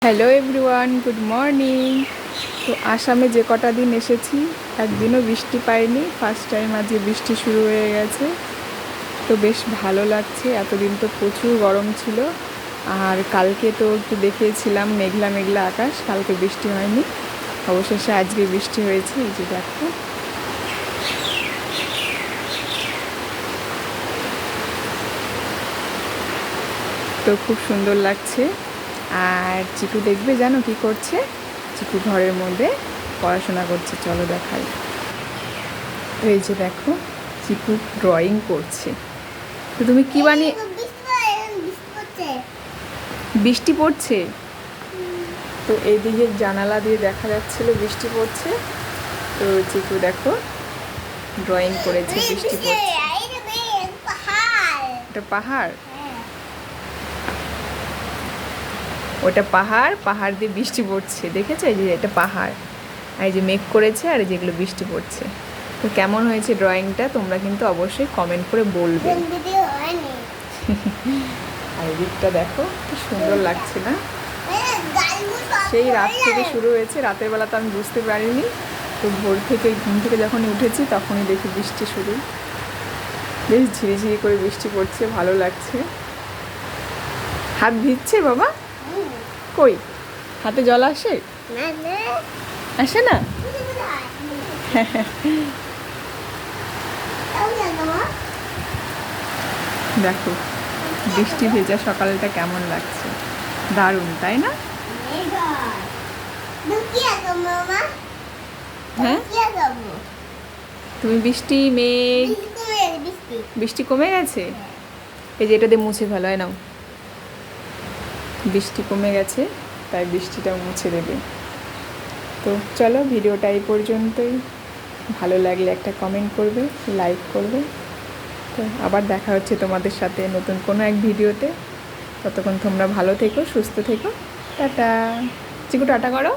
Hello everyone, good morning. তো আসামে যে কটা দিন এসেছি একদিনও বৃষ্টি পাইনি, ফার্স্ট টাইম আজকে বৃষ্টি শুরু হয়ে গেছে। তো বেশ ভালো লাগছে। এতদিন তো প্রচুর গরম ছিল, আর কালকে তো একটু দেখিয়েছিলাম মেঘলা মেঘলা আকাশ, কালকে বৃষ্টি হয়নি, অবশেষে আজকে বৃষ্টি হয়েছে। এই যে দেখো, তো খুব সুন্দর লাগছে। আর চিকু দেখবে জানো কি করছে? চিকু ঘরের মধ্যে পড়াশোনা করছে, চলো দেখাই। এই যে দেখো, চিকু ড্রয়িং করছে। তো তুমি কি বানিয়ে? বৃষ্টি পড়ছে, তো এইদিকে জানালা দিয়ে দেখা যাচ্ছিল বৃষ্টি পড়ছে। তো চিকু দেখো ড্রয়িং করেছে, বৃষ্টি পড়ছে। এটা পাহাড়, ওটা পাহাড়, পাহাড় দিয়ে বৃষ্টি পড়ছে, দেখেছো? এই যে এটা পাহাড়, আর এই যে মেঘ করেছে, আর যেগুলো বৃষ্টি পড়ছে। তো কেমন হয়েছে ড্রয়িংটা তোমরা কিন্তু অবশ্যই কমেন্ট করে বলবে। আর এদিকটা দেখো কি সুন্দর লাগছে না? সেই রাত থেকে শুরু হয়েছে, রাতের বেলা তো আমি বুঝতে পারিনি। তো ভোর থেকে ঘুম থেকে যখনই উঠেছি তখনই দেখি বৃষ্টি শুরু। বেশ ঝিরিঝিরি করে বৃষ্টি পড়ছে, ভালো লাগছে। হাত ভিজছে বাবা? কই হাতে জল আসে? আসে না? দেখো বৃষ্টি ভেজা সকালটা কেমন লাগছে, দারুণ তাই না? হ্যাঁ, তুমি বৃষ্টি মেঘ, বৃষ্টি কমে গেছে, এই যে এটা দিয়ে মুছে ফেলো, নাও। বৃষ্টি কমে গেছে, তাই বৃষ্টিটাও মুছে দেবে। তো চলো, ভিডিওটা এই পর্যন্তই। ভালো লাগলে একটা কমেন্ট করবে, লাইক করবে। তো আবার দেখা হচ্ছে তোমাদের সাথে নতুন কোনো এক ভিডিওতে। ততক্ষণ তোমরা ভালো থেকো, সুস্থ থেকো। টাটা। চিকু টাটা করো।